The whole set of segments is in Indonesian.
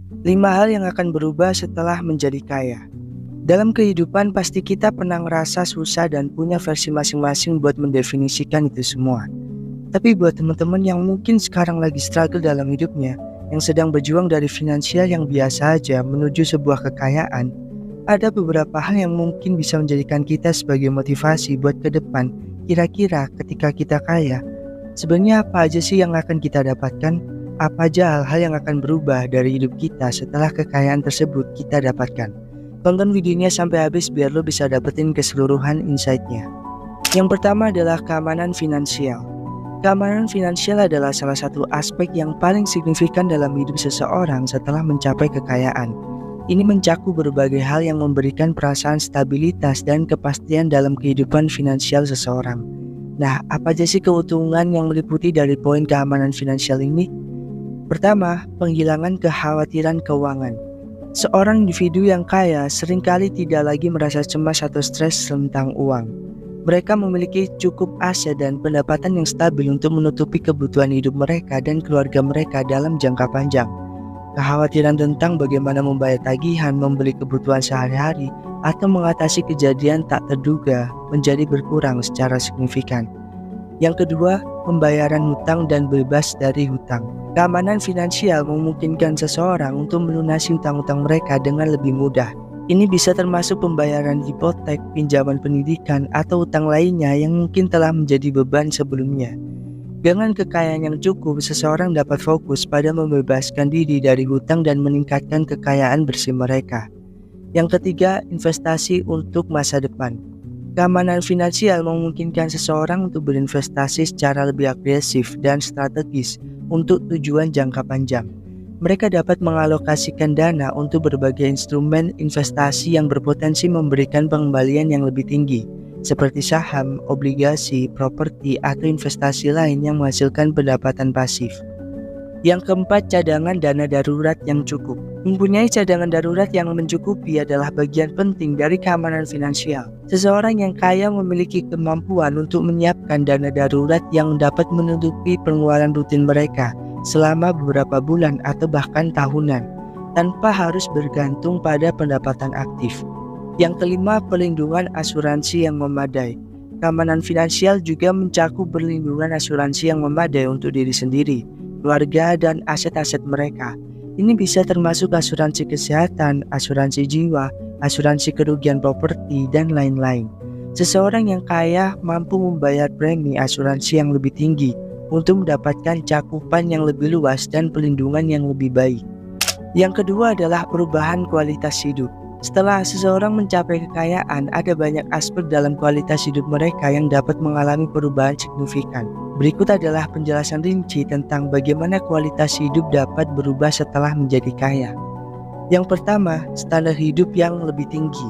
5 hal yang akan berubah setelah menjadi kaya. Dalam kehidupan pasti kita pernah ngerasa susah dan punya versi masing-masing buat mendefinisikan itu semua. Tapi buat teman-teman yang mungkin sekarang lagi struggle dalam hidupnya, yang sedang berjuang dari finansial yang biasa aja menuju sebuah kekayaan, ada beberapa hal yang mungkin bisa menjadikan kita sebagai motivasi buat ke depan. Kira-kira ketika kita kaya, sebenarnya apa aja sih yang akan kita dapatkan? Apa aja hal-hal yang akan berubah dari hidup kita setelah kekayaan tersebut kita dapatkan? Tonton videonya sampai habis biar lo bisa dapetin keseluruhan insight-nya. Yang pertama adalah keamanan finansial. Keamanan finansial adalah salah satu aspek yang paling signifikan dalam hidup seseorang setelah mencapai kekayaan. Ini mencakup berbagai hal yang memberikan perasaan stabilitas dan kepastian dalam kehidupan finansial seseorang. Nah, apa aja sih keuntungan yang meliputi dari poin keamanan finansial ini? Pertama, penghilangan kekhawatiran keuangan. Seorang individu yang kaya seringkali tidak lagi merasa cemas atau stres tentang uang. Mereka memiliki cukup aset dan pendapatan yang stabil untuk menutupi kebutuhan hidup mereka dan keluarga mereka dalam jangka panjang. Kekhawatiran tentang bagaimana membayar tagihan, membeli kebutuhan sehari-hari, atau mengatasi kejadian tak terduga menjadi berkurang secara signifikan. Yang kedua, pembayaran hutang dan bebas dari hutang. Keamanan finansial memungkinkan seseorang untuk melunasi hutang-hutang mereka dengan lebih mudah. Ini bisa termasuk pembayaran hipotek, pinjaman pendidikan, atau hutang lainnya yang mungkin telah menjadi beban sebelumnya. Dengan kekayaan yang cukup, seseorang dapat fokus pada membebaskan diri dari hutang dan meningkatkan kekayaan bersih mereka. Yang ketiga, investasi untuk masa depan. Keamanan finansial memungkinkan seseorang untuk berinvestasi secara lebih agresif dan strategis untuk tujuan jangka panjang. Mereka dapat mengalokasikan dana untuk berbagai instrumen investasi yang berpotensi memberikan pengembalian yang lebih tinggi, seperti saham, obligasi, properti, atau investasi lain yang menghasilkan pendapatan pasif. Yang keempat, cadangan dana darurat yang cukup. Mempunyai cadangan darurat yang mencukupi adalah bagian penting dari keamanan finansial. Seseorang yang kaya memiliki kemampuan untuk menyiapkan dana darurat yang dapat menutupi pengeluaran rutin mereka selama beberapa bulan atau bahkan tahunan, tanpa harus bergantung pada pendapatan aktif. Yang kelima, perlindungan asuransi yang memadai. Keamanan finansial juga mencakup perlindungan asuransi yang memadai untuk diri sendiri, keluarga, dan aset-aset mereka. Ini bisa termasuk asuransi kesehatan, asuransi jiwa, asuransi kerugian properti, dan lain-lain. Seseorang yang kaya mampu membayar premi asuransi yang lebih tinggi untuk mendapatkan cakupan yang lebih luas dan perlindungan yang lebih baik. Yang kedua adalah perubahan kualitas hidup. Setelah seseorang mencapai kekayaan, ada banyak aspek dalam kualitas hidup mereka yang dapat mengalami perubahan signifikan. Berikut adalah penjelasan rinci tentang bagaimana kualitas hidup dapat berubah setelah menjadi kaya. Yang pertama, standar hidup yang lebih tinggi.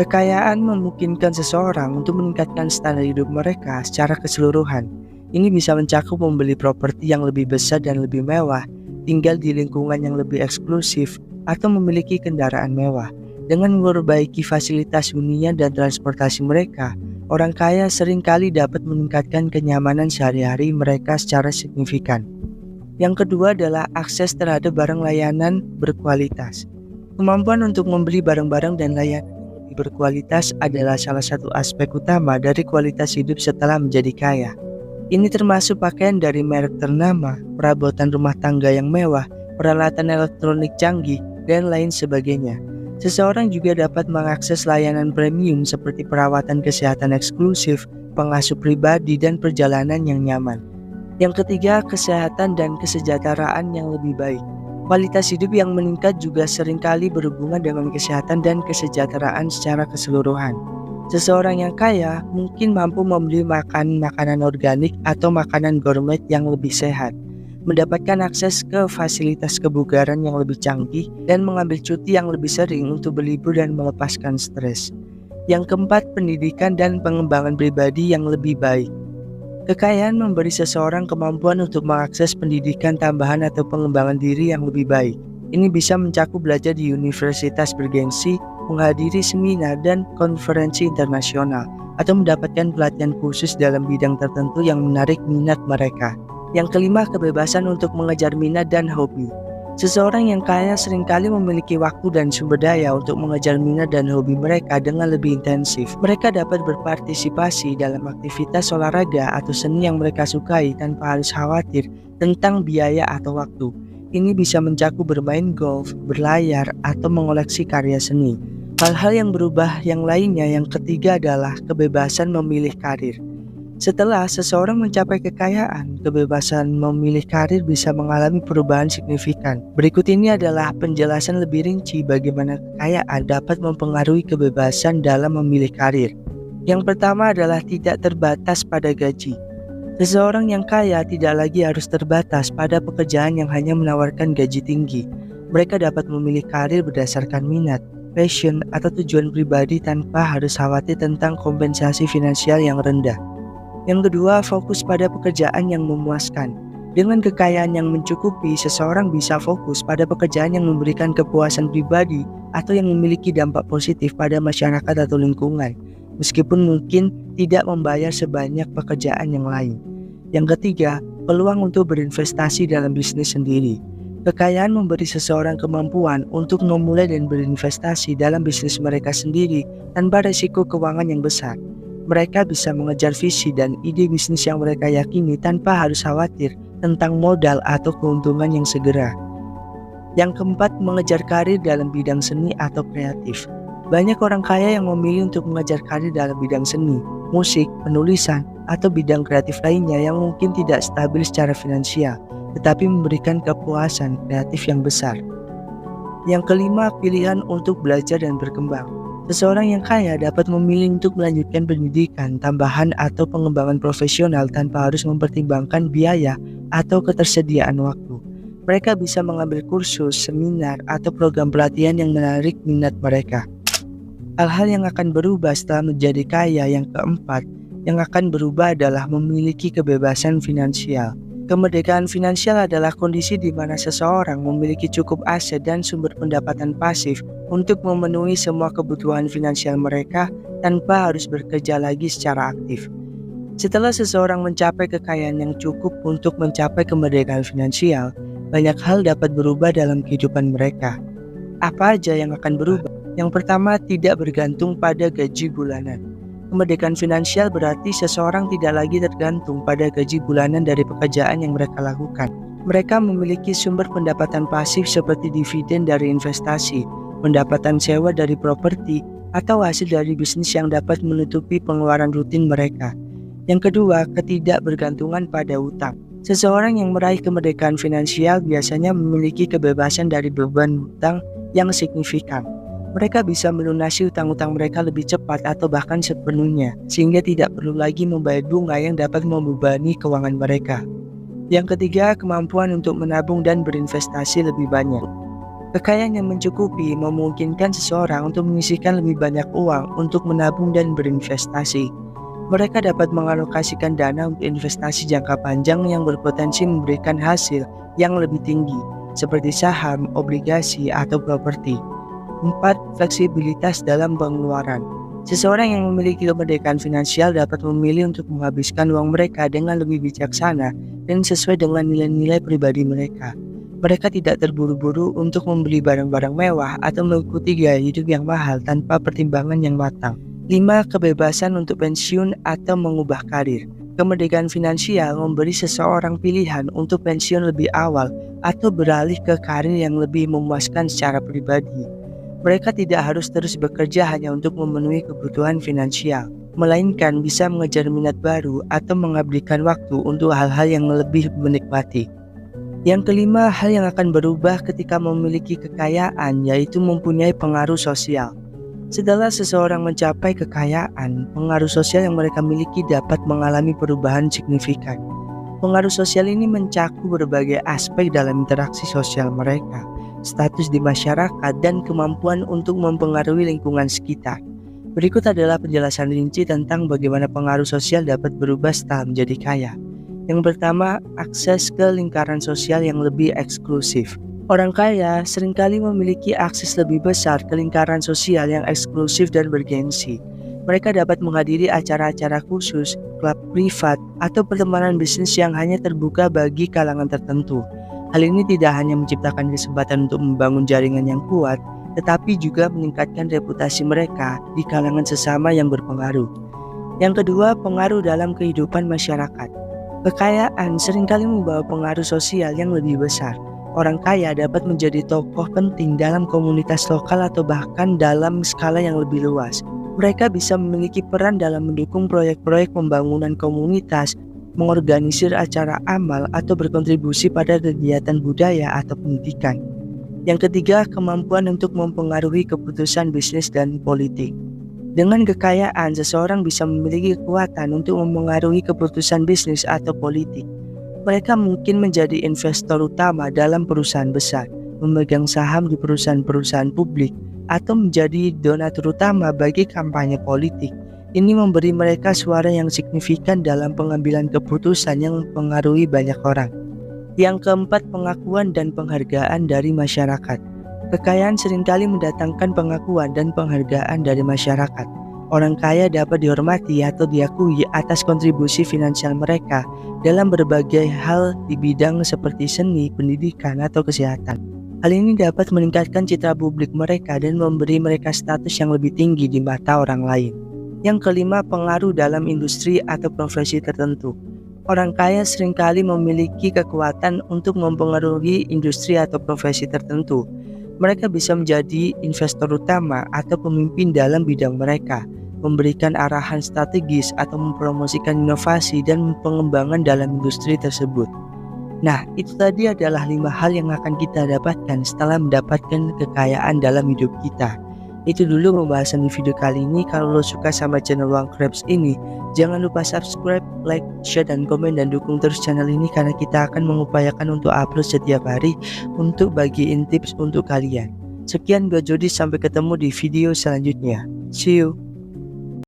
Kekayaan memungkinkan seseorang untuk meningkatkan standar hidup mereka secara keseluruhan. Ini bisa mencakup membeli properti yang lebih besar dan lebih mewah, tinggal di lingkungan yang lebih eksklusif, atau memiliki kendaraan mewah. Dengan memperbaiki fasilitas hunian dan transportasi mereka, orang kaya seringkali dapat meningkatkan kenyamanan sehari-hari mereka secara signifikan. Yang kedua adalah akses terhadap barang layanan berkualitas. Kemampuan untuk membeli barang-barang dan layanan yang lebih berkualitas adalah salah satu aspek utama dari kualitas hidup setelah menjadi kaya. Ini termasuk pakaian dari merek ternama, perabotan rumah tangga yang mewah, peralatan elektronik canggih, dan lain sebagainya. Seseorang juga dapat mengakses layanan premium seperti perawatan kesehatan eksklusif, pengasuh pribadi, dan perjalanan yang nyaman. Yang ketiga, kesehatan dan kesejahteraan yang lebih baik. Kualitas hidup yang meningkat juga seringkali berhubungan dengan kesehatan dan kesejahteraan secara keseluruhan. Seseorang yang kaya mungkin mampu membeli makanan organik atau makanan gourmet yang lebih sehat, mendapatkan akses ke fasilitas kebugaran yang lebih canggih, dan mengambil cuti yang lebih sering untuk berlibur dan melepaskan stres. Yang keempat, pendidikan dan pengembangan pribadi yang lebih baik. Kekayaan memberi seseorang kemampuan untuk mengakses pendidikan tambahan atau pengembangan diri yang lebih baik. Ini bisa mencakup belajar di universitas bergengsi, menghadiri seminar dan konferensi internasional, atau mendapatkan pelatihan khusus dalam bidang tertentu yang menarik minat mereka. Yang kelima, kebebasan untuk mengejar minat dan hobi. Seseorang yang kaya seringkali memiliki waktu dan sumber daya untuk mengejar minat dan hobi mereka dengan lebih intensif. Mereka dapat berpartisipasi dalam aktivitas olahraga atau seni yang mereka sukai tanpa harus khawatir tentang biaya atau waktu. Ini bisa mencakup bermain golf, berlayar, atau mengoleksi karya seni. Hal-hal yang berubah yang lainnya yang ketiga adalah kebebasan memilih karir. Setelah seseorang mencapai kekayaan, kebebasan memilih karir bisa mengalami perubahan signifikan. Berikut ini adalah penjelasan lebih rinci bagaimana kekayaan dapat mempengaruhi kebebasan dalam memilih karir. Yang pertama adalah tidak terbatas pada gaji. Seseorang yang kaya tidak lagi harus terbatas pada pekerjaan yang hanya menawarkan gaji tinggi. Mereka dapat memilih karir berdasarkan minat, passion, atau tujuan pribadi tanpa harus khawatir tentang kompensasi finansial yang rendah. Yang kedua, fokus pada pekerjaan yang memuaskan. Dengan kekayaan yang mencukupi, seseorang bisa fokus pada pekerjaan yang memberikan kepuasan pribadi atau yang memiliki dampak positif pada masyarakat atau lingkungan, meskipun mungkin tidak membayar sebanyak pekerjaan yang lain. Yang ketiga, peluang untuk berinvestasi dalam bisnis sendiri. Kekayaan memberi seseorang kemampuan untuk memulai dan berinvestasi dalam bisnis mereka sendiri tanpa risiko keuangan yang besar. Mereka bisa mengejar visi dan ide bisnis yang mereka yakini tanpa harus khawatir tentang modal atau keuntungan yang segera. Yang keempat, mengejar karir dalam bidang seni atau kreatif. Banyak orang kaya yang memilih untuk mengejar karir dalam bidang seni, musik, penulisan, atau bidang kreatif lainnya yang mungkin tidak stabil secara finansial, tetapi memberikan kepuasan kreatif yang besar. Yang kelima, pilihan untuk belajar dan berkembang. Seseorang yang kaya dapat memilih untuk melanjutkan pendidikan tambahan atau pengembangan profesional tanpa harus mempertimbangkan biaya atau ketersediaan waktu. Mereka bisa mengambil kursus, seminar, atau program pelatihan yang menarik minat mereka. Hal-hal yang akan berubah setelah menjadi kaya yang keempat, yang akan berubah adalah memiliki kebebasan finansial. Kemerdekaan finansial adalah kondisi di mana seseorang memiliki cukup aset dan sumber pendapatan pasif untuk memenuhi semua kebutuhan finansial mereka tanpa harus bekerja lagi secara aktif. Setelah seseorang mencapai kekayaan yang cukup untuk mencapai kemerdekaan finansial, banyak hal dapat berubah dalam kehidupan mereka. Apa aja yang akan berubah? Yang pertama, tidak bergantung pada gaji bulanan. Kemerdekaan finansial berarti seseorang tidak lagi tergantung pada gaji bulanan dari pekerjaan yang mereka lakukan. Mereka memiliki sumber pendapatan pasif seperti dividen dari investasi, pendapatan sewa dari properti, atau hasil dari bisnis yang dapat menutupi pengeluaran rutin mereka. Yang kedua, ketidakbergantungan pada utang. Seseorang yang meraih kemerdekaan finansial biasanya memiliki kebebasan dari beban hutang yang signifikan. Mereka bisa melunasi utang-utang mereka lebih cepat atau bahkan sepenuhnya, sehingga tidak perlu lagi membayar bunga yang dapat membebani keuangan mereka. Yang ketiga, kemampuan untuk menabung dan berinvestasi lebih banyak. Kekayaan yang mencukupi memungkinkan seseorang untuk menyisihkan lebih banyak uang untuk menabung dan berinvestasi. Mereka dapat mengalokasikan dana untuk investasi jangka panjang yang berpotensi memberikan hasil yang lebih tinggi, seperti saham, obligasi, atau properti. 4. Fleksibilitas dalam pengeluaran. Seseorang yang memiliki kemerdekaan finansial dapat memilih untuk menghabiskan uang mereka dengan lebih bijaksana dan sesuai dengan nilai-nilai pribadi mereka. Mereka tidak terburu-buru untuk membeli barang-barang mewah atau mengikuti gaya hidup yang mahal tanpa pertimbangan yang matang. 5. Kebebasan untuk pensiun atau mengubah karir. Kemerdekaan finansial memberi seseorang pilihan untuk pensiun lebih awal atau beralih ke karir yang lebih memuaskan secara pribadi. Mereka tidak harus terus bekerja hanya untuk memenuhi kebutuhan finansial, melainkan bisa mengejar minat baru atau mengabdikan waktu untuk hal-hal yang lebih menikmati. Yang kelima, hal yang akan berubah ketika memiliki kekayaan yaitu mempunyai pengaruh sosial. Setelah seseorang mencapai kekayaan, pengaruh sosial yang mereka miliki dapat mengalami perubahan signifikan. Pengaruh sosial ini mencakup berbagai aspek dalam interaksi sosial mereka, status di masyarakat, dan kemampuan untuk mempengaruhi lingkungan sekitar. Berikut adalah penjelasan rinci tentang bagaimana pengaruh sosial dapat berubah setelah menjadi kaya. Yang pertama, akses ke lingkaran sosial yang lebih eksklusif. Orang kaya seringkali memiliki akses lebih besar ke lingkaran sosial yang eksklusif dan bergengsi. Mereka dapat menghadiri acara-acara khusus, klub privat, atau pertemanan bisnis yang hanya terbuka bagi kalangan tertentu. Hal ini tidak hanya menciptakan kesempatan untuk membangun jaringan yang kuat, tetapi juga meningkatkan reputasi mereka di kalangan sesama yang berpengaruh. Yang kedua, pengaruh dalam kehidupan masyarakat. Kekayaan seringkali membawa pengaruh sosial yang lebih besar. Orang kaya dapat menjadi tokoh penting dalam komunitas lokal atau bahkan dalam skala yang lebih luas. Mereka bisa memiliki peran dalam mendukung proyek-proyek pembangunan komunitas, mengorganisir acara amal, atau berkontribusi pada kegiatan budaya atau pendidikan. Yang ketiga, kemampuan untuk mempengaruhi keputusan bisnis dan politik. Dengan kekayaan, seseorang bisa memiliki kekuatan untuk mempengaruhi keputusan bisnis atau politik. Mereka mungkin menjadi investor utama dalam perusahaan besar, memegang saham di perusahaan-perusahaan publik, atau menjadi donatur utama bagi kampanye politik. Ini memberi mereka suara yang signifikan dalam pengambilan keputusan yang mempengaruhi banyak orang. Yang keempat, pengakuan dan penghargaan dari masyarakat. Kekayaan seringkali mendatangkan pengakuan dan penghargaan dari masyarakat. Orang kaya dapat dihormati atau diakui atas kontribusi finansial mereka dalam berbagai hal di bidang seperti seni, pendidikan, atau kesehatan. Hal ini dapat meningkatkan citra publik mereka dan memberi mereka status yang lebih tinggi di mata orang lain. Yang kelima, pengaruh dalam industri atau profesi tertentu. Orang kaya seringkali memiliki kekuatan untuk mempengaruhi industri atau profesi tertentu. Mereka bisa menjadi investor utama atau pemimpin dalam bidang mereka, memberikan arahan strategis atau mempromosikan inovasi dan pengembangan dalam industri tersebut. Nah, itu tadi adalah 5 hal yang akan kita dapatkan setelah mendapatkan kekayaan dalam hidup kita. Itu dulu pembahasan di video kali ini. Kalau lo suka sama channel Uang Krebs ini, jangan lupa subscribe, like, share, dan komen, dan dukung terus channel ini karena kita akan mengupayakan untuk upload setiap hari untuk bagiin tips untuk kalian. Sekian, gue Jody, sampai ketemu di video selanjutnya. See you.